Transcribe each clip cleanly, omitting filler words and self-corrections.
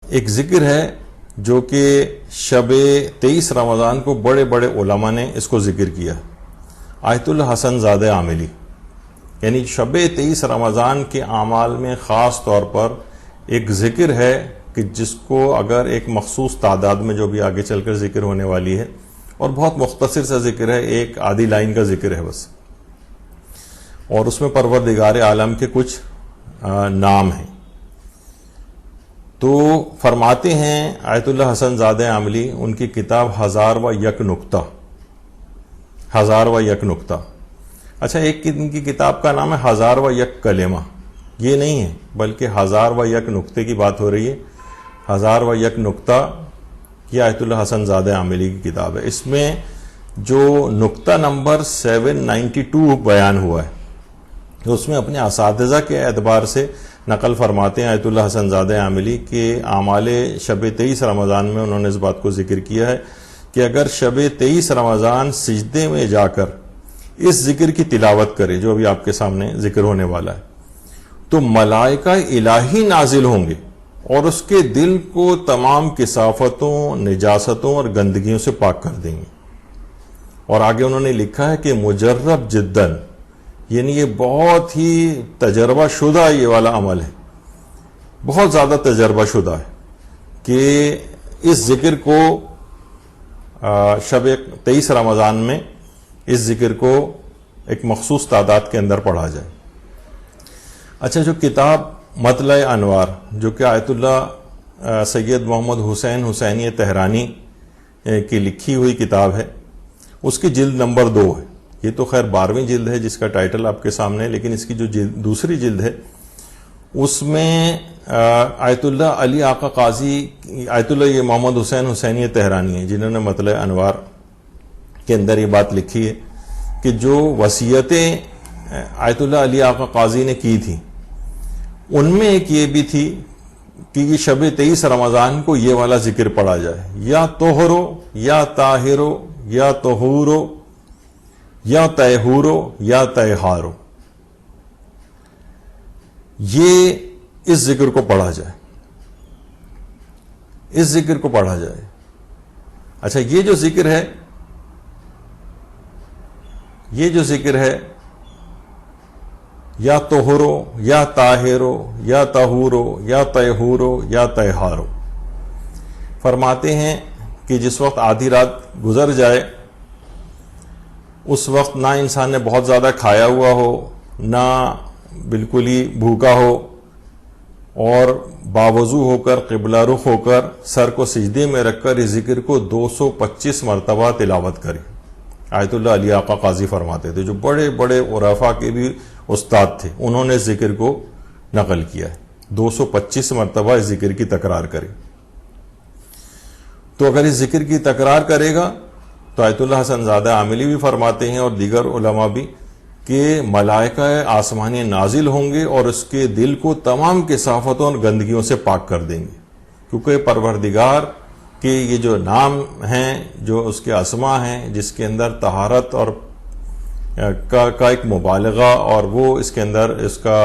ایک ذکر ہے جو کہ شب 23 رمضان کو بڑے بڑے علماء نے اس کو ذکر کیا، آیت اللہ حسن زادہ عاملی. یعنی شب 23 رمضان کے اعمال میں خاص طور پر ایک ذکر ہے کہ جس کو اگر ایک مخصوص تعداد میں جو بھی آگے چل کر ذکر ہونے والی ہے، اور بہت مختصر سا ذکر ہے، ایک آدھی لائن کا ذکر ہے بس، اور اس میں پروردگار عالم کے کچھ نام ہیں. تو فرماتے ہیں آیت اللہ حسن زادہ عاملی، ان کی کتاب 1001 نکتہ، 1001 نکتہ. اچھا، ایک ان کی کتاب کا نام ہے 1001 کلمہ، یہ نہیں ہے بلکہ 1001 نکتے کی بات ہو رہی ہے. 1001 نکتہ یہ آیت اللہ حسن زادہ عاملی کی کتاب ہے. اس میں جو نکتہ نمبر 792 بیان ہوا ہے، اس میں اپنے اساتذہ کے اعتبار سے نقل فرماتے ہیں آیت اللہ حسن زادہ عاملی کہ اعمال شب 23 رمضان میں انہوں نے اس بات کو ذکر کیا ہے کہ اگر شب 23 رمضان سجدے میں جا کر اس ذکر کی تلاوت کرے جو ابھی آپ کے سامنے ذکر ہونے والا ہے، تو ملائکہ الہی نازل ہوں گے اور اس کے دل کو تمام کثافتوں، نجاستوں اور گندگیوں سے پاک کر دیں گے. اور آگے انہوں نے لکھا ہے کہ مجرب جدن، یعنی یہ بہت ہی تجربہ شدہ یہ والا عمل ہے، بہت زیادہ تجربہ شدہ ہے کہ اس ذکر کو شب 23 رمضان میں اس ذکر کو ایک مخصوص تعداد کے اندر پڑھا جائے. اچھا، جو کتاب مطلع انوار جو کہ آیت اللہ سید محمد حسین حسینی تہرانی کی لکھی ہوئی کتاب ہے، اس کی جلد نمبر 2 ہے. یہ تو خیر 12ویں جلد ہے جس کا ٹائٹل آپ کے سامنے ہے، لیکن اس کی جو دوسری جلد ہے اس میں آیت اللہ علی آقا قاضی، آیت اللہ یہ محمد حسین حسینی تہرانی ہے جنہوں نے مطلع انوار کے اندر یہ بات لکھی ہے کہ جو وصیتیں آیت اللہ علی آقا قاضی نے کی تھی، ان میں ایک یہ بھی تھی کہ یہ شب 23 رمضان کو یہ والا ذکر پڑھا جائے، یا طہرو یا طاہرو یا طہورو یا طہورو یا طہارو، یہ اس ذکر کو پڑھا جائے، اس ذکر کو پڑھا جائے. اچھا، یہ جو ذکر ہے، یہ جو ذکر ہے یا طہرو یا طاہرو یا طہورو یا طہورو یا طہارو، فرماتے ہیں کہ جس وقت آدھی رات گزر جائے اس وقت نہ انسان نے بہت زیادہ کھایا ہوا ہو، نہ بالکل ہی بھوکا ہو، اور باوضو ہو کر قبلہ رخ ہو کر سر کو سجدے میں رکھ کر اس ذکر کو 225 مرتبہ تلاوت کرے. آیت اللہ علی آقا قاضی فرماتے تھے، جو بڑے بڑے عرفاء کے بھی استاد تھے، انہوں نے اس ذکر کو نقل کیا ہے. 225 مرتبہ اس ذکر کی تکرار کرے. تو اگر اس ذکر کی تکرار کرے گا تو آیت اللہ حسن زادہ عاملی بھی فرماتے ہیں اور دیگر علماء بھی کہ ملائکہ آسمانی نازل ہوں گے اور اس کے دل کو تمام کثافتوں اور گندگیوں سے پاک کر دیں گے، کیونکہ پروردگار کے یہ جو نام ہیں، جو اس کے اسما ہیں، جس کے اندر طہارت اور کا ایک مبالغہ اور وہ اس کے اندر اس کا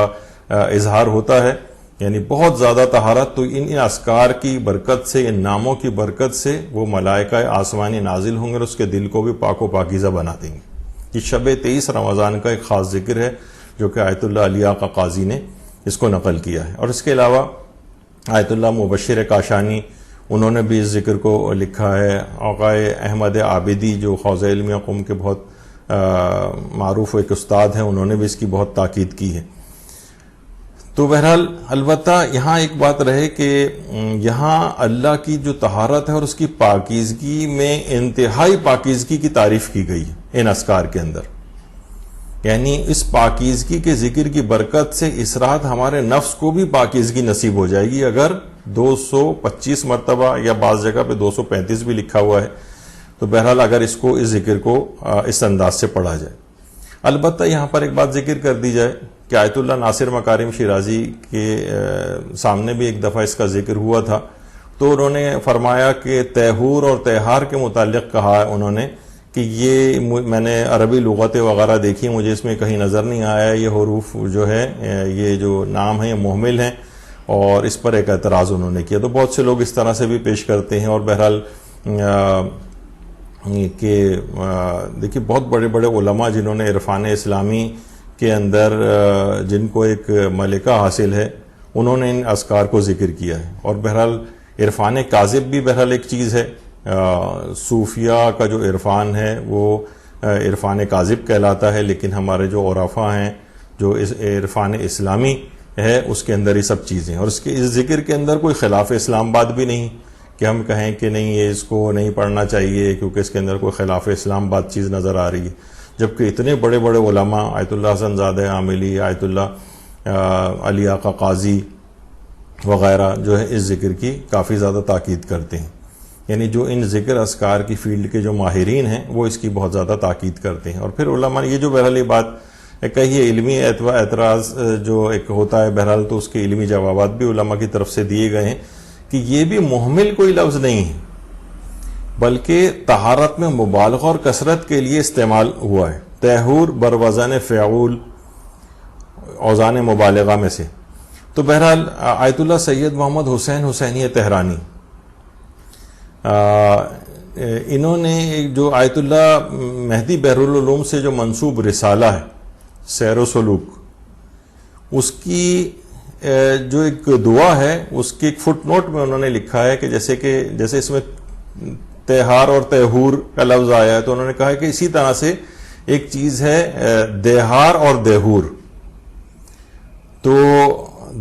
اظہار ہوتا ہے، یعنی بہت زیادہ طہارت. تو ان اذکار کی برکت سے، ان ناموں کی برکت سے وہ ملائکہ آسمانی نازل ہوں گے اور اس کے دل کو بھی پاک و پاکیزہ بنا دیں گے. یہ شب 23 رمضان کا ایک خاص ذکر ہے جو کہ آیت اللہ علی آقا قاضی نے اس کو نقل کیا ہے. اور اس کے علاوہ آیت اللہ مبشر کاشانی، انہوں نے بھی اس ذکر کو لکھا ہے. آقا احمد عابدی جو حوزہ علمیہ قم کے بہت معروف ایک استاد ہیں، انہوں نے بھی اس کی بہت تاکید کی ہے. تو بہرحال البتہ یہاں ایک بات رہے کہ یہاں اللہ کی جو طہارت ہے اور اس کی پاکیزگی میں انتہائی پاکیزگی کی تعریف کی گئی ہے ان اذکار کے اندر. یعنی اس پاکیزگی کے ذکر کی برکت سے اس رات ہمارے نفس کو بھی پاکیزگی نصیب ہو جائے گی اگر 225 مرتبہ، یا بعض جگہ پہ 235 بھی لکھا ہوا ہے. تو بہرحال اگر اس ذکر کو اس انداز سے پڑھا جائے. البتہ یہاں پر ایک بات ذکر کر دی جائے کہ آیت اللہ ناصر مکارم شیرازی کے سامنے بھی ایک دفعہ اس کا ذکر ہوا تھا، تو انہوں نے فرمایا کہ طہور اور طہار کے متعلق کہا ہے انہوں نے کہ یہ میں نے عربی لغتیں وغیرہ دیکھی، مجھے اس میں کہیں نظر نہیں آیا یہ حروف جو ہے، یہ جو نام ہیں یہ محمل ہیں، اور اس پر ایک اعتراض انہوں نے کیا. تو بہت سے لوگ اس طرح سے بھی پیش کرتے ہیں. اور بہرحال کہ دیکھیے بہت بڑے بڑے علماء جنہوں نے عرفان اسلامی کے اندر جن کو ایک ملکہ حاصل ہے, انہوں نے ان اذکار کو ذکر کیا ہے. اور بہرحال عرفان کاذب بھی بہرحال ایک چیز ہے. صوفیہ کا جو عرفان ہے وہ عرفان کاذب کہلاتا ہے, لیکن ہمارے جو عرفاء ہیں جو عرفان اسلامی ہے اس کے اندر یہ سب چیزیں. اور اس ذکر کے اندر کوئی خلاف اسلام بات بھی نہیں کہ ہم کہیں کہ نہیں یہ اس کو نہیں پڑھنا چاہیے کیونکہ اس کے اندر کوئی خلاف اسلام بات چیز نظر آ رہی ہے. جبکہ اتنے بڑے بڑے علماء آیت اللہ حسن زادہ عاملی, آیت اللہ علی آقا قاضی وغیرہ جو ہے اس ذکر کی کافی زیادہ تاکید کرتے ہیں. یعنی جو ان ذکر اذکار کی فیلڈ کے جو ماہرین ہیں وہ اس کی بہت زیادہ تاکید کرتے ہیں. اور پھر علماء یہ جو بہرحال یہ بات کہیے علمی اعتراض جو ایک ہوتا ہے بہرحال, تو اس کے علمی جوابات بھی علماء کی طرف سے دیے گئے ہیں کہ یہ بھی محمل کوئی لفظ نہیں ہے بلکہ طہارت میں مبالغہ اور کثرت کے لیے استعمال ہوا ہے. طہور بروزن فعول اوزان مبالغہ میں سے. تو بہرحال آیت اللہ سید محمد حسین حسینی تہرانی انہوں نے جو آیت اللہ مہدی بحرالعلوم سے جو منسوب رسالہ ہے سیر و سلوک, اس کی جو ایک دعا ہے اس کی ایک فٹ نوٹ میں انہوں نے لکھا ہے کہ جیسے اس میں تہار اور تہور کا لفظ آیا ہے تو انہوں نے کہا ہے کہ اسی طرح سے ایک چیز ہے دہار اور دہور. تو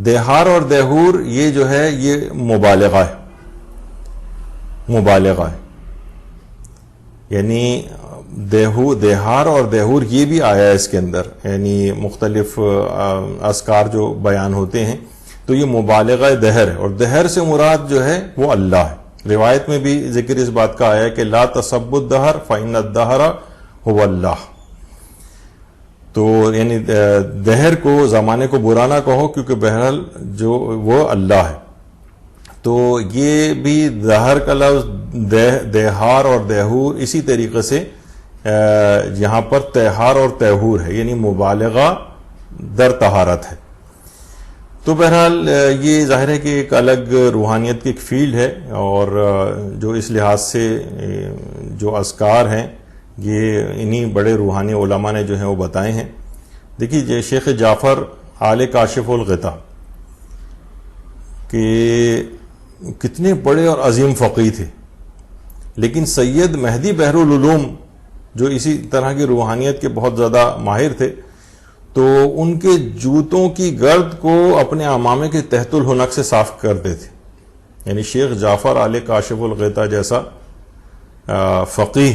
دہار اور دہور یہ جو ہے یہ مبالغہ ہے, یعنی دہار اور دہور یہ بھی آیا ہے اس کے اندر, یعنی مختلف اذکار جو بیان ہوتے ہیں تو یہ مبالغہ دہر ہے. اور دہر سے مراد جو ہے وہ اللہ ہے. روایت میں بھی ذکر اس بات کا آیا ہے کہ لا تسب الدہر فإن الدہر هو اللہ. تو یعنی دہر کو, زمانے کو برا نہ کہو کیونکہ بہرحال جو وہ اللہ ہے. تو یہ بھی دہر کا لفظ دہار اور دہور اسی طریقے سے یہاں پر تہار اور تہور ہے, یعنی مبالغہ در طہارت ہے. تو بہرحال یہ ظاہر ہے کہ ایک الگ روحانیت کی ایک فیلڈ ہے, اور جو اس لحاظ سے جو اذکار ہیں یہ انہی بڑے روحانی علماء نے جو ہیں وہ بتائے ہیں. دیکھیے شیخ جعفر آل کاشف الغطا کہ کتنے بڑے اور عظیم فقیہ تھے, لیکن سید مہدی بحرالعلوم جو اسی طرح کی روحانیت کے بہت زیادہ ماہر تھے, تو ان کے جوتوں کی گرد کو اپنے عمامے کے تحت الحنک سے صاف کرتے تھے. یعنی شیخ جعفر آل کاشف الغطا جیسا فقیہ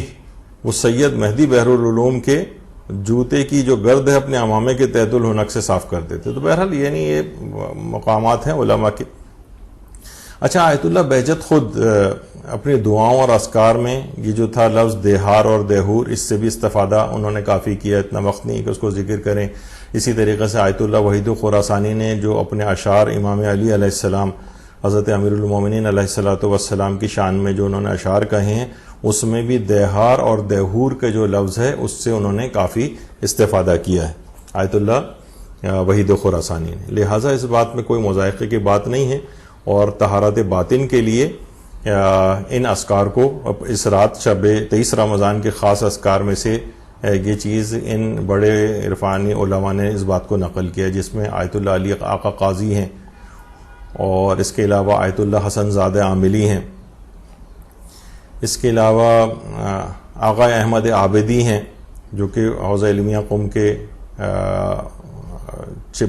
وہ سید مہدی بحرالعلوم کے جوتے کی جو گرد ہے اپنے عمامے کے تحت الحنک سے صاف کرتے تھے. تو بہرحال یعنی یہ مقامات ہیں علماء کے. اچھا, آیت اللہ بہجت خود اپنی دعاؤں اور اذکار میں یہ جو تھا لفظ دہار اور دہور, اس سے بھی استفادہ انہوں نے کافی کیا, اتنا وقت نہیں کہ اس کو ذکر کریں. اسی طریقے سے آیت اللہ وحید خراسانی نے جو اپنے اشعار امام علی علیہ السلام, حضرت امیر المومنین علیہ السلام کی شان میں جو انہوں نے اشعار کہے ہیں, اس میں بھی دہار اور دہور کے جو لفظ ہے اس سے انہوں نے کافی استفادہ کیا ہے آیت اللہ وحید خراسانی نے. لہٰذا اس بات میں کوئی مذائقے کی بات نہیں ہے, اور طہارت باطن کے لیے ان اذکار کو اس رات شب 23 رمضان کے خاص اذکار میں سے یہ چیز ان بڑے عرفانی علماء نے اس بات کو نقل کیا, جس میں آیت اللہ علی آقا قاضی ہیں, اور اس کے علاوہ آیت اللہ حسن زادہ عاملی ہیں, اس کے علاوہ آقا احمد عابدی ہیں جو کہ حوزہ علمیہ قم کے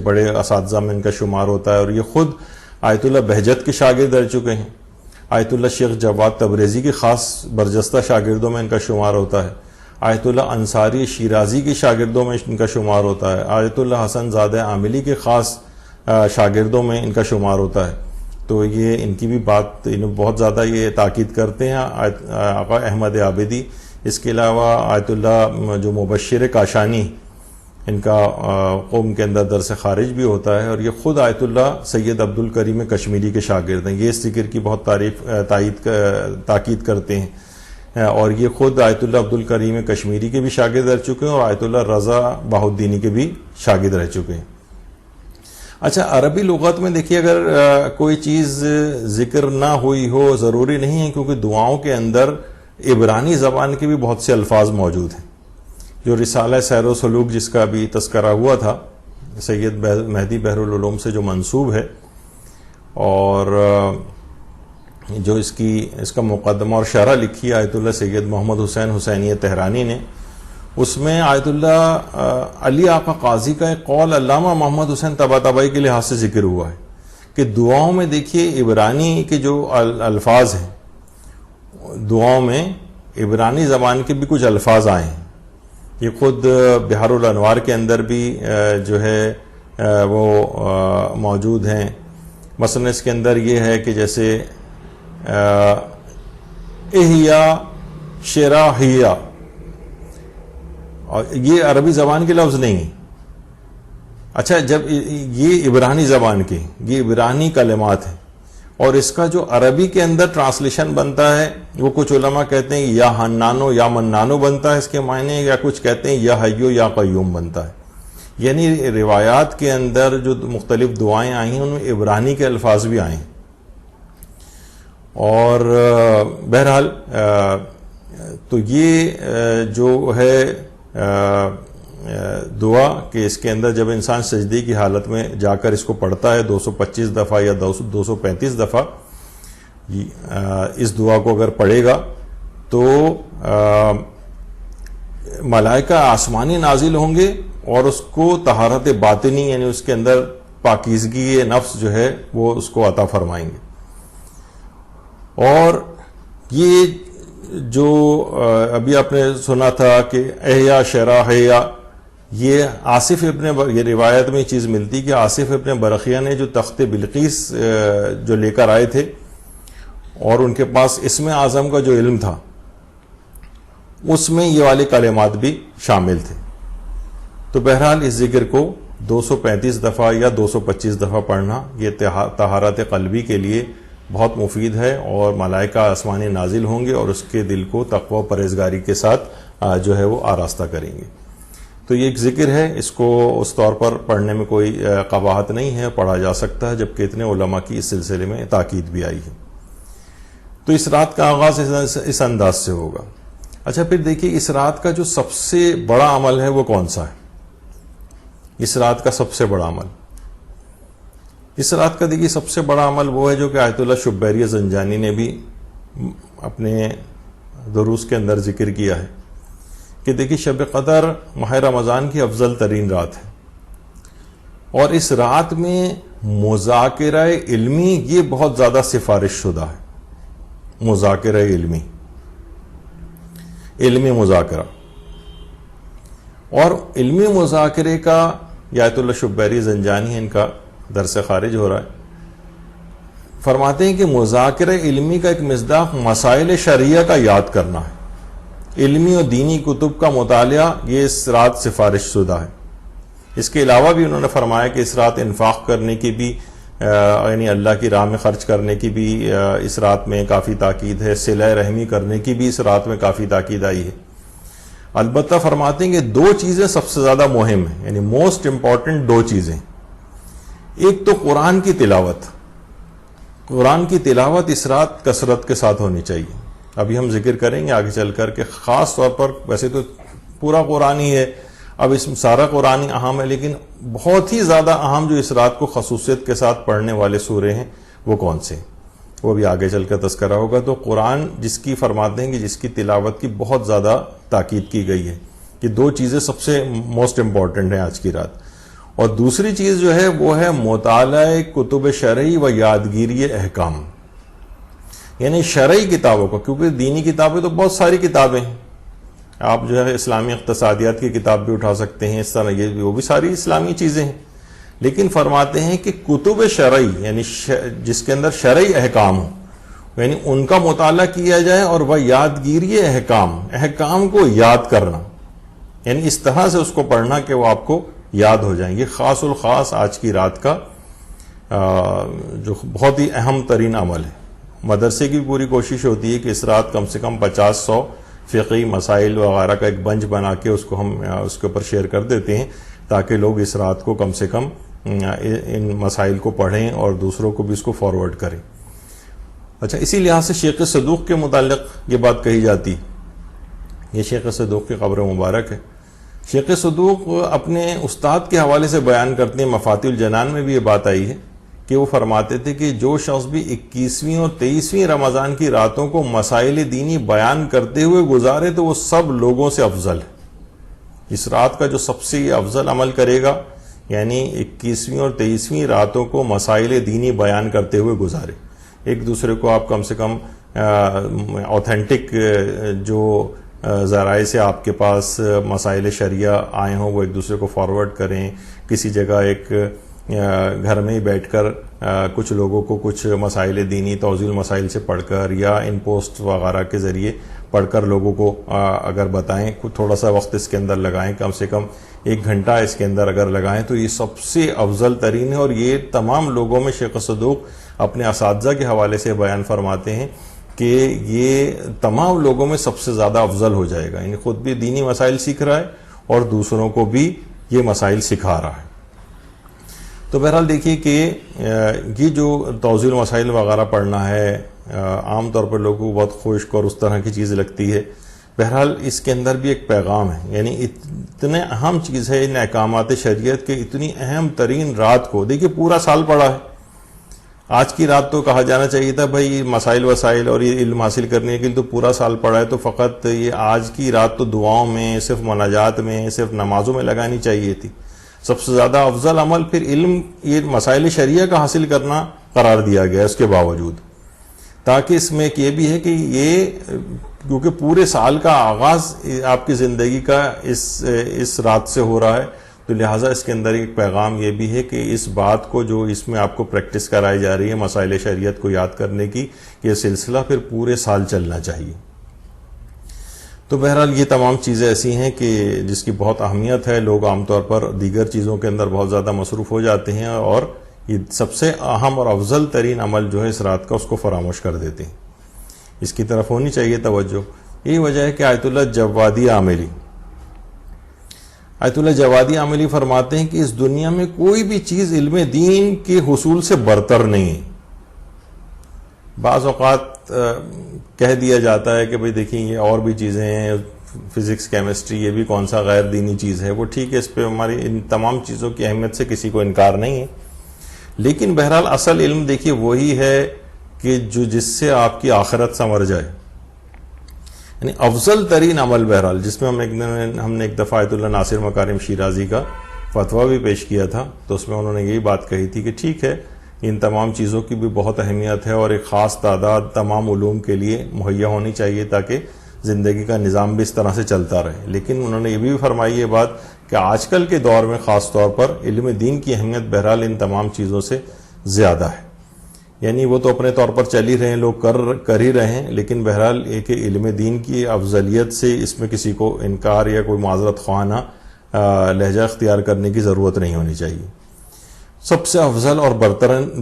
بڑے اساتذہ میں ان کا شمار ہوتا ہے, اور یہ خود آیت اللہ بہجت کے شاگرد رہ چکے ہیں. آیت اللہ شیخ جواد تبریزی کی خاص برجستہ شاگردوں میں ان کا شمار ہوتا ہے. آیت اللہ انصاری شیرازی کی شاگردوں میں ان کا شمار ہوتا ہے. آیت اللہ حسن زادہ عاملی کے خاص شاگردوں میں ان کا شمار ہوتا ہے. تو یہ ان کی بھی بات بہت زیادہ یہ تاکید کرتے ہیں آقا احمد عابدی. اس کے علاوہ آیت اللہ جو مبشر کاشانی, ان کا قوم کے اندر درس خارج بھی ہوتا ہے, اور یہ خود آیت اللہ سید عبد الکریم کشمیری کے شاگرد ہیں. یہ اس ذکر کی بہت تاکید کرتے ہیں, اور یہ خود آیت اللہ عبد الکریم کشمیری کے بھی شاگرد رہ چکے ہیں, اور آیت اللہ رضا بہاؤالدینی کے بھی شاگرد رہ چکے ہیں. اچھا، عربی لغت میں دیکھیے اگر کوئی چیز ذکر نہ ہوئی ہو ضروری نہیں ہے، کیونکہ دعاؤں کے اندر عبرانی زبان کے بھی بہت سے الفاظ موجود ہیں. جو رسالہ سیر و سلوک جس کا بھی تذکرہ ہوا تھا سید مہدی بحر العلوم سے جو منسوب ہے، اور جو اس کا مقدمہ اور شرح لکھی ہے آیت اللہ سید محمد حسین حسینی تہرانی نے، اس میں آیت اللہ علی آقا قاضی کا ایک قول علامہ محمد حسین طباطبائی کے لحاظ سے ذکر ہوا ہے کہ دعاؤں میں دیکھیے عبرانی کے جو الفاظ ہیں، دعاؤں میں عبرانی زبان کے بھی کچھ الفاظ آئے ہیں. یہ خود بحار الانوار کے اندر بھی جو ہے وہ موجود ہیں. مثلا اس کے اندر یہ ہے کہ جیسے احیا شراحیہ، اور یہ عربی زبان کے لفظ نہیں ہیں. اچھا، جب یہ عبرانی زبان کے، یہ عبرانی کلمات ہیں، اور اس کا جو عربی کے اندر ٹرانسلیشن بنتا ہے وہ کچھ علماء کہتے ہیں یا حنانو یا منانو بنتا ہے اس کے معنی، یا کچھ کہتے ہیں یا حیو یا قیوم بنتا ہے. یعنی روایات کے اندر جو مختلف دعائیں آئی ہیں ان میں عبرانی کے الفاظ بھی آئے ہیں. اور بہرحال تو یہ جو ہے دعا کہ اس کے اندر جب انسان سجدے کی حالت میں جا کر اس کو پڑھتا ہے 225 دفعہ یا 235 دفعہ، اس دعا کو اگر پڑھے گا تو ملائکہ آسمانی نازل ہوں گے اور اس کو طہارت باطنی، یعنی اس کے اندر پاکیزگی نفس جو ہے وہ اس کو عطا فرمائیں گے. اور یہ جو ابھی آپ نے سنا تھا کہ احیا شراحیہ، یہ آصف یہ روایت میں چیز ملتی کہ آصف ابن برقیہ نے جو تخت بلقیس جو لے کر آئے تھے اور ان کے پاس اسم اعظم کا جو علم تھا، اس میں یہ والے کلمات بھی شامل تھے. تو بہرحال اس ذکر کو 235 دفعہ یا 225 دفعہ پڑھنا یہ طہارت قلبی کے لیے بہت مفید ہے، اور ملائکہ آسمانی نازل ہوں گے اور اس کے دل کو تقوی و پرہیزگاری کے ساتھ جو ہے وہ آراستہ کریں گے. تو یہ ایک ذکر ہے، اس کو اس طور پر پڑھنے میں کوئی قباحت نہیں ہے، پڑھا جا سکتا ہے، جبکہ اتنے علماء کی اس سلسلے میں تاکید بھی آئی ہے. تو اس رات کا آغاز اس انداز سے ہوگا. اچھا، پھر دیکھیے اس رات کا جو سب سے بڑا عمل ہے وہ کون سا ہے؟ اس رات کا سب سے بڑا عمل، اس رات کا دیکھیے سب سے بڑا عمل وہ ہے جو کہ آیت اللہ شبیری زنجانی نے بھی اپنے دروس کے اندر ذکر کیا ہے کہ دیکھیے شب قدر ماہ رمضان کی افضل ترین رات ہے، اور اس رات میں مذاکرہ علمی یہ بہت زیادہ سفارش شدہ ہے. مذاکرہ علمی مذاکرہ، اور علمی مذاکرے کا آیت اللہ شبیری زنجانی ان کا درس خارج ہو رہا ہے، فرماتے ہیں کہ مذاکرہ علمی کا ایک مصداق مسائل شرعیہ کا یاد کرنا ہے. علمی اور دینی کتب کا مطالعہ یہ اس رات سفارش شدہ ہے. اس کے علاوہ بھی انہوں نے فرمایا کہ اس رات انفاق کرنے کی بھی یعنی اللہ کی راہ میں خرچ کرنے کی بھی اس رات میں کافی تاکید ہے، صلہ رحمی کرنے کی بھی اس رات میں کافی تاکید آئی ہے. البتہ فرماتے ہیں کہ دو چیزیں سب سے زیادہ مہم ہیں، یعنی موسٹ امپورٹنٹ دو چیزیں. ایک تو قرآن کی تلاوت، قرآن کی تلاوت اس رات کثرت کے ساتھ ہونی چاہیے. ابھی ہم ذکر کریں گے آگے چل کر کہ خاص طور پر ویسے تو پورا قرآن ہی ہے، اب اس میں سارا قرآن ہی اہم ہے، لیکن بہت ہی زیادہ اہم جو اس رات کو خصوصیت کے ساتھ پڑھنے والے سورے ہیں وہ کون سے، وہ بھی آگے چل کر تذکرہ ہوگا. تو قرآن جس کی فرماتے ہیں کہ جس کی تلاوت کی بہت زیادہ تاکید کی گئی ہے، یہ دو چیزیں سب سے موسٹ امپورٹنٹ ہیں آج کی رات. اور دوسری چیز جو ہے وہ ہے مطالعہ کتب شرعی و یادگیری احکام، یعنی شرعی کتابوں کو، کیونکہ دینی کتابیں تو بہت ساری کتابیں ہیں، آپ جو ہے اسلامی اقتصادیات کی کتاب بھی اٹھا سکتے ہیں، اس طرح یہ وہ بھی ساری اسلامی چیزیں ہیں. لیکن فرماتے ہیں کہ کتب شرعی یعنی جس کے اندر شرعی احکام ہوں، یعنی ان کا مطالعہ کیا جائے، اور وہ یادگیری احکام کو یاد کرنا، یعنی اس طرح سے اس کو پڑھنا کہ وہ آپ کو یاد ہو جائیں. یہ خاص الخاص آج کی رات کا جو بہت ہی اہم ترین عمل ہے. مدرسے کی پوری کوشش ہوتی ہے کہ اس رات کم سے کم 50-100 فقہی مسائل وغیرہ کا ایک بنچ بنا کے اس کو ہم اس کے اوپر شیئر کر دیتے ہیں، تاکہ لوگ اس رات کو کم سے کم ان مسائل کو پڑھیں اور دوسروں کو بھی اس کو فارورڈ کریں. اچھا، اسی لحاظ سے شیخ صدوق کے متعلق یہ بات کہی جاتی. یہ شیخ صدوق کی قبر مبارک ہے. شیخ صدوق اپنے استاد کے حوالے سے بیان کرتے ہیں، مفاتیح الجنان میں بھی یہ بات آئی ہے کہ وہ فرماتے تھے کہ جو شخص بھی 21ویں اور 23ویں رمضان کی راتوں کو مسائل دینی بیان کرتے ہوئے گزارے تو وہ سب لوگوں سے افضل ہے. اس رات کا جو سب سے افضل عمل کرے گا، یعنی 21ویں اور 23ویں راتوں کو مسائل دینی بیان کرتے ہوئے گزارے. ایک دوسرے کو آپ کم سے کم اوتھینٹک جو ذرائع سے آپ کے پاس مسائل شریعہ آئے ہوں وہ ایک دوسرے کو فارورڈ کریں. کسی جگہ ایک گھر میں ہی بیٹھ کر کچھ لوگوں کو کچھ مسائل دینی توضیح المسائل سے پڑھ کر یا ان پوسٹ وغیرہ کے ذریعے پڑھ کر لوگوں کو اگر بتائیں، تھوڑا سا وقت اس کے اندر لگائیں، کم سے کم 1 گھنٹہ اس کے اندر اگر لگائیں تو یہ سب سے افضل ترین ہے. اور یہ تمام لوگوں میں شیخ صدوق اپنے اساتذہ کے حوالے سے بیان فرماتے ہیں کہ یہ تمام لوگوں میں سب سے زیادہ افضل ہو جائے گا. یعنی خود بھی دینی مسائل سیکھ رہا ہے اور دوسروں کو بھی یہ مسائل سکھا رہا ہے. تو بہرحال دیکھیے کہ یہ جو توضیح المسائل وغیرہ پڑھنا ہے عام طور پر لوگوں کو بہت خشک اور اس طرح کی چیز لگتی ہے. بہرحال اس کے اندر بھی ایک پیغام ہے. یعنی اتنے اہم چیز ہے ان احکامات شریعت کے اتنی اہم ترین رات کو دیکھیے پورا سال پڑا ہے. آج کی رات تو کہا جانا چاہیے تھا بھائی مسائل وسائل اور یہ علم حاصل کرنے کے لیے تو پورا سال پڑا ہے، تو فقط یہ آج کی رات تو دعاؤں میں، صرف مناجات میں، صرف نمازوں میں لگانی چاہیے تھی. سب سے زیادہ افضل عمل پھر علم، یہ مسائل شریعہ کا حاصل کرنا قرار دیا گیا اس کے باوجود، تاکہ اس میں ایک یہ بھی ہے کہ یہ کیونکہ پورے سال کا آغاز آپ کی زندگی کا اس رات سے ہو رہا ہے، تو لہٰذا اس کے اندر ایک پیغام یہ بھی ہے کہ اس بات کو جو اس میں آپ کو پریکٹس کرائی جا رہی ہے مسائل شریعت کو یاد کرنے کی، یہ سلسلہ پھر پورے سال چلنا چاہیے. تو بہرحال یہ تمام چیزیں ایسی ہیں کہ جس کی بہت اہمیت ہے. لوگ عام طور پر دیگر چیزوں کے اندر بہت زیادہ مصروف ہو جاتے ہیں اور یہ سب سے اہم اور افضل ترین عمل جو ہے اس رات کا اس کو فراموش کر دیتے ہیں. اس کی طرف ہونی چاہیے توجہ. یہی وجہ ہے کہ آیت اللہ جوادی عاملی فرماتے ہیں کہ اس دنیا میں کوئی بھی چیز علم دین کے حصول سے برتر نہیں ہے. بعض اوقات کہہ دیا جاتا ہے کہ بھئی دیکھیں یہ اور بھی چیزیں ہیں، فزکس، کیمسٹری، یہ بھی کون سا غیر دینی چیز ہے. وہ ٹھیک ہے، اس پہ ہماری ان تمام چیزوں کی اہمیت سے کسی کو انکار نہیں ہے، لیکن بہرحال اصل علم دیکھیے وہی ہے کہ جس سے آپ کی آخرت سنور جائے. یعنی افضل ترین عمل بہرحال جس میں ہم نے ایک دفعہ آیت اللہ ناصر مکارم شیرازی کا فتویٰ بھی پیش کیا تھا، تو اس میں انہوں نے یہی بات کہی تھی کہ ٹھیک ہے ان تمام چیزوں کی بھی بہت اہمیت ہے اور ایک خاص تعداد تمام علوم کے لیے مہیا ہونی چاہیے تاکہ زندگی کا نظام بھی اس طرح سے چلتا رہے. لیکن انہوں نے یہ بھی فرمائی یہ بات کہ آج کل کے دور میں خاص طور پر علم دین کی اہمیت بہرحال ان تمام چیزوں سے زیادہ ہے. یعنی وہ تو اپنے طور پر چل ہی رہے ہیں، لوگ کر ہی رہے ہیں، لیکن بہرحال ایک علم دین کی افضلیت سے اس میں کسی کو انکار یا کوئی معذرت خواہانہ لہجہ اختیار کرنے کی ضرورت نہیں ہونی چاہیے. سب سے افضل اور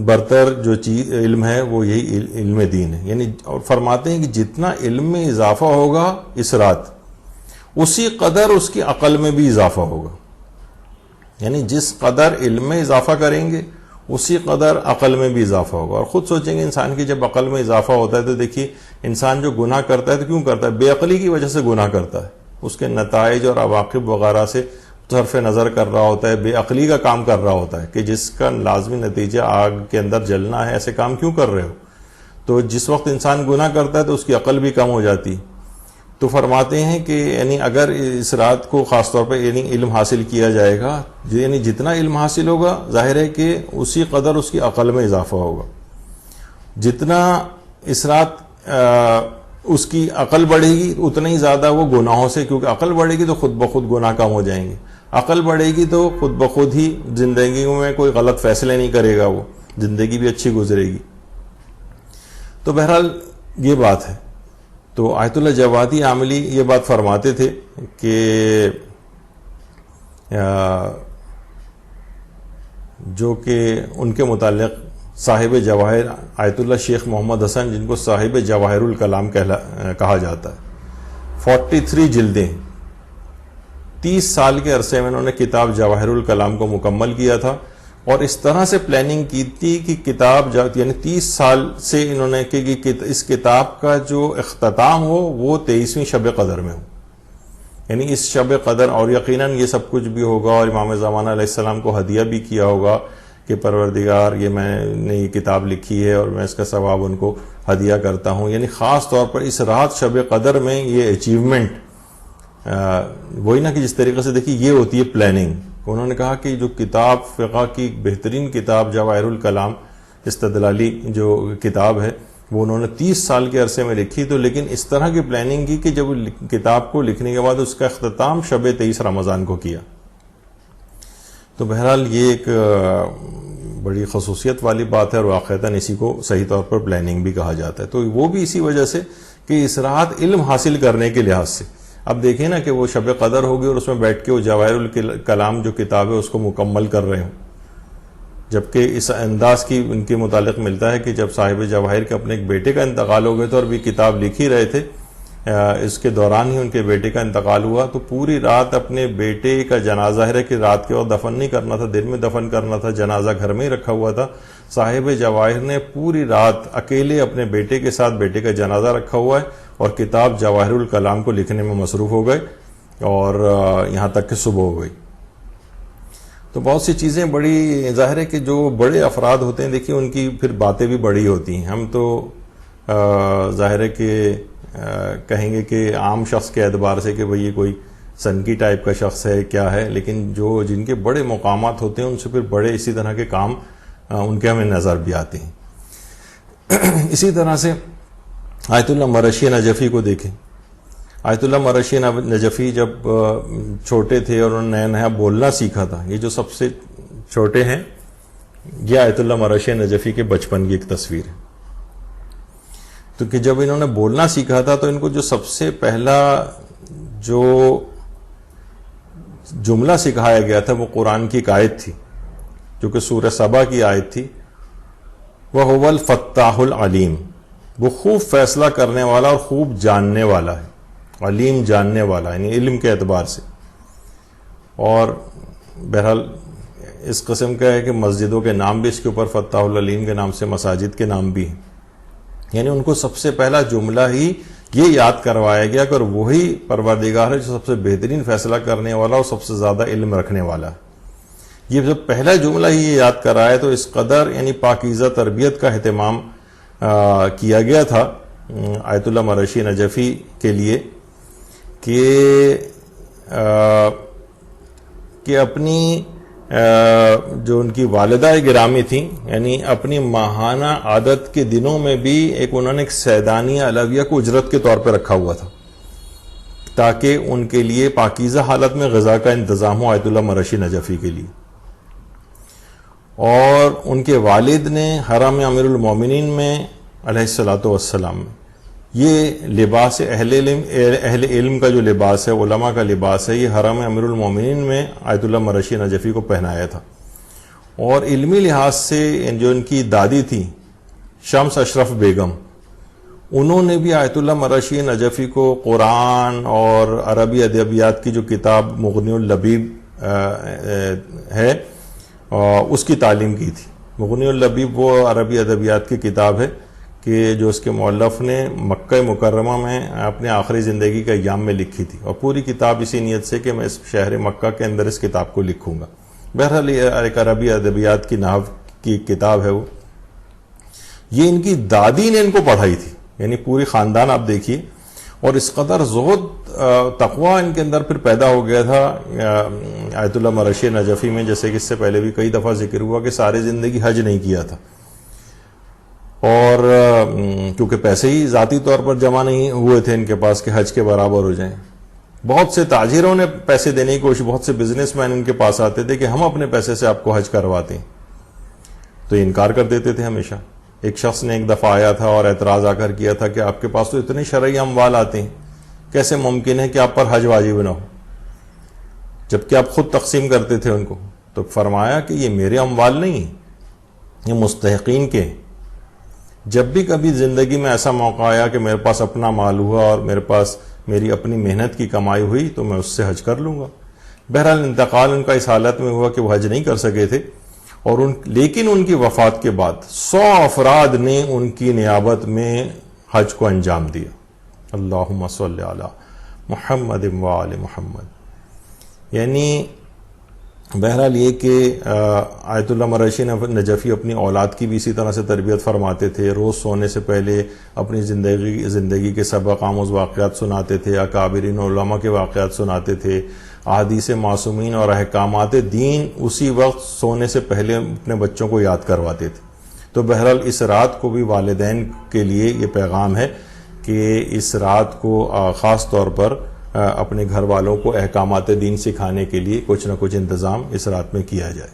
برتر جو چیز علم ہے وہ یہی علم دین ہے. یعنی اور فرماتے ہیں کہ جتنا علم میں اضافہ ہوگا اس رات، اسی قدر اس کی عقل میں بھی اضافہ ہوگا. یعنی جس قدر علم میں اضافہ کریں گے اسی قدر عقل میں بھی اضافہ ہوگا. اور خود سوچیں گے انسان کی جب عقل میں اضافہ ہوتا ہے تو دیکھیے انسان جو گناہ کرتا ہے تو کیوں کرتا ہے؟ بے عقلی کی وجہ سے گناہ کرتا ہے. اس کے نتائج اور عواقب وغیرہ سے صرف نظر کر رہا ہوتا ہے، بے عقلی کا کام کر رہا ہوتا ہے کہ جس کا لازمی نتیجہ آگ کے اندر جلنا ہے، ایسے کام کیوں کر رہے ہو؟ تو جس وقت انسان گناہ کرتا ہے تو اس کی عقل بھی کم ہو جاتی. تو فرماتے ہیں کہ یعنی اگر اس رات کو خاص طور پہ یعنی علم حاصل کیا جائے گا، یعنی جتنا علم حاصل ہوگا ظاہر ہے کہ اسی قدر اس کی عقل میں اضافہ ہوگا. جتنا اس رات اس کی عقل بڑھے گی اتنا ہی زیادہ وہ گناہوں سے، کیونکہ عقل بڑھے گی تو خود بخود گناہ کم ہو جائیں گے. عقل بڑھے گی تو خود بخود ہی زندگی میں کوئی غلط فیصلے نہیں کرے گا، وہ زندگی بھی اچھی گزرے گی. تو بہرحال یہ بات ہے. تو آیت اللہ جوادی عاملی یہ بات فرماتے تھے کہ جو کہ ان کے متعلق صاحب جواہر آیت اللہ شیخ محمد حسن، جن کو صاحب جواہر الکلام کہا جاتا ہے، 43 جلدیں 30 سال کے عرصے میں انہوں نے کتاب جواہر الکلام کو مکمل کیا تھا. اور اس طرح سے پلاننگ کی تھی کہ کتاب یعنی 30 سال سے انہوں نے کہ اس کتاب کا جو اختتام ہو وہ 23ویں شب قدر میں ہو، یعنی اس شب قدر، اور یقیناً یہ سب کچھ بھی ہوگا اور امام زمانہ علیہ السلام کو ہدیہ بھی کیا ہوگا کہ پروردگار یہ میں نے یہ کتاب لکھی ہے اور میں اس کا ثواب ان کو ہدیہ کرتا ہوں، یعنی خاص طور پر اس رات شب قدر میں یہ اچیومنٹ، وہی نا کہ جس طریقے سے دیکھیے یہ ہوتی ہے پلاننگ. انہوں نے کہا کہ جو کتاب فقہ کی بہترین کتاب جواہر الکلام استدلالی جو کتاب ہے وہ انہوں نے 30 سال کے عرصے میں لکھی، تو لیکن اس طرح کی پلاننگ کی کہ جب کتاب کو لکھنے کے بعد اس کا اختتام شب 23 رمضان کو کیا. تو بہرحال یہ ایک بڑی خصوصیت والی بات ہے اور واقعتاً اسی کو صحیح طور پر پلاننگ بھی کہا جاتا ہے. تو وہ بھی اسی وجہ سے کہ اس رات علم حاصل کرنے کے لحاظ سے، اب دیکھیں نا کہ وہ شب قدر ہوگی اور اس میں بیٹھ کے وہ جواہر الکلام جو کتاب ہے اس کو مکمل کر رہے ہوں، جبکہ اس انداز کی ان کے متعلق ملتا ہے کہ جب صاحب جواہر کے اپنے ایک بیٹے کا انتقال ہو گیا تھا اور بھی کتاب لکھ ہی رہے تھے، اس کے دوران ہی ان کے بیٹے کا انتقال ہوا، تو پوری رات اپنے بیٹے کا جنازہ ہے کہ رات کے وقت دفن نہیں کرنا تھا، دن میں دفن کرنا تھا، جنازہ گھر میں ہی رکھا ہوا تھا. صاحب جواہر نے پوری رات اکیلے اپنے بیٹے کے ساتھ بیٹے کا جنازہ رکھا ہوا ہے اور کتاب جواہر الکلام کو لکھنے میں مصروف ہو گئے اور یہاں تک کہ صبح ہو گئی. تو بہت سی چیزیں بڑی ظاہر ہے کہ جو بڑے افراد ہوتے ہیں دیکھیے ان کی پھر باتیں بھی بڑی ہوتی ہیں. ہم تو ظاہر ہے کہ کہیں گے کہ عام شخص کے اعتبار سے کہ بھئی یہ کوئی سنکی ٹائپ کا شخص ہے کیا ہے، لیکن جن کے بڑے مقامات ہوتے ہیں ان سے پھر بڑے اسی طرح کے کام ان کے ہمیں نظر بھی آتے ہیں. اسی طرح سے آیت اللہ مرشی نجفی کو دیکھیں. آیت اللہ مرشی نجفی جب چھوٹے تھے اور انہوں نے نیا بولنا سیکھا تھا، یہ جو سب سے چھوٹے ہیں یہ آیت اللہ مرشی نجفی کے بچپن کی ایک تصویر ہے. تو کہ جب انہوں نے بولنا سیکھا تھا تو ان کو جو سب سے پہلا جو جملہ سکھایا گیا تھا وہ قرآن کی ایک آیت تھی جو کہ سورہ سبا کی آیت تھی، وَهُوَ الْفَتَّاحُ الْعَلِيمُ، وہ خوب فیصلہ کرنے والا اور خوب جاننے والا ہے، علیم جاننے والا یعنی علم کے اعتبار سے. اور بہرحال اس قسم کا ہے کہ مسجدوں کے نام بھی اس کے اوپر فتاح العلیم کے نام سے مساجد کے نام بھی ہیں، یعنی ان کو سب سے پہلا جملہ ہی یہ یاد کروایا گیا کہ وہی پروردگار ہے جو سب سے بہترین فیصلہ کرنے والا اور سب سے زیادہ علم رکھنے والا ہے. یہ جب پہلا جملہ ہی یہ یاد کرایا تو اس قدر یعنی پاکیزہ تربیت کا اہتمام کیا گیا تھا آیت اللہ مرشی نجفی کے لیے کہ اپنی جو ان کی والدہ گرامی تھیں یعنی اپنی ماہانہ عادت کے دنوں میں بھی انہوں نے ایک سیدانیہ علویہ کو اجرت کے طور پہ رکھا ہوا تھا تاکہ ان کے لیے پاکیزہ حالت میں غذا کا انتظام ہو آیت اللہ مرشی نجفی کے لیے. اور ان کے والد نے حرم امیر المومنین میں علیہ الصلاۃ والسلام میں یہ لباس اہل علم کا جو لباس ہے، علماء کا لباس ہے، یہ حرم امیر المومنین میں آیت اللہ مرشی نجفی کو پہنایا تھا. اور علمی لحاظ سے جو ان کی دادی تھی شمس اشرف بیگم، انہوں نے بھی آیت اللہ مرشی نجفی کو قرآن اور عربی ادبیات کی جو کتاب مغنی اللبیب ہے اس کی تعلیم کی تھی. مغنی اللبیب وہ عربی ادبیات کی کتاب ہے کہ جو اس کے مؤلف نے مکہ مکرمہ میں اپنے آخری زندگی کے ایام میں لکھی تھی، اور پوری کتاب اسی نیت سے کہ میں اس شہر مکہ کے اندر اس کتاب کو لکھوں گا. بہرحال ایک عربی ادبیات کی نحو کی کتاب ہے وہ. یہ ان کی دادی نے ان کو پڑھائی تھی، یعنی پوری خاندان آپ دیکھیے. اور اس قدر زہد تقوی ان کے اندر پھر پیدا ہو گیا تھا آیت اللہ مرشی نجفی میں، جیسے کہ اس سے پہلے بھی کئی دفعہ ذکر ہوا کہ ساری زندگی حج نہیں کیا تھا، اور کیونکہ پیسے ہی ذاتی طور پر جمع نہیں ہوئے تھے ان کے پاس کہ حج کے برابر ہو جائیں. بہت سے تاجروں نے پیسے دینے کی کوشش، بہت سے بزنس مین ان کے پاس آتے تھے کہ ہم اپنے پیسے سے آپ کو حج کرواتے ہیں، تو انکار کر دیتے تھے ہمیشہ. ایک شخص نے ایک دفعہ آیا تھا اور اعتراض آ کر کیا تھا کہ آپ کے پاس تو اتنے شرعی اموال آتے ہیں، کیسے ممکن ہے کہ آپ پر حج واجب نہ ہو، جبکہ آپ خود تقسیم کرتے تھے ان کو. تو فرمایا کہ یہ میرے اموال نہیں، یہ مستحقین کے. جب بھی کبھی زندگی میں ایسا موقع آیا کہ میرے پاس اپنا مال ہوا اور میرے پاس میری اپنی محنت کی کمائی ہوئی تو میں اس سے حج کر لوں گا. بہرحال انتقال ان کا اس حالت میں ہوا کہ وہ حج نہیں کر سکے تھے، اور لیکن ان کی وفات کے بعد 100 افراد نے ان کی نیابت میں حج کو انجام دیا. اللہم صلی علی محمد و آل محمد. یعنی بہرحال یہ کہ آیت اللہ مرشی نجفی اپنی اولاد کی بھی اسی طرح سے تربیت فرماتے تھے. روز سونے سے پہلے اپنی زندگی کے سبق آموز واقعات سناتے تھے, اکابرین علماء کے واقعات سناتے تھے, احادیث معصومین اور احکامات دین اسی وقت سونے سے پہلے اپنے بچوں کو یاد کرواتے تھے. تو بہرحال اس رات کو بھی والدین کے لیے یہ پیغام ہے کہ اس رات کو خاص طور پر اپنے گھر والوں کو احکامات دین سکھانے کے لیے کچھ نہ کچھ انتظام اس رات میں کیا جائے.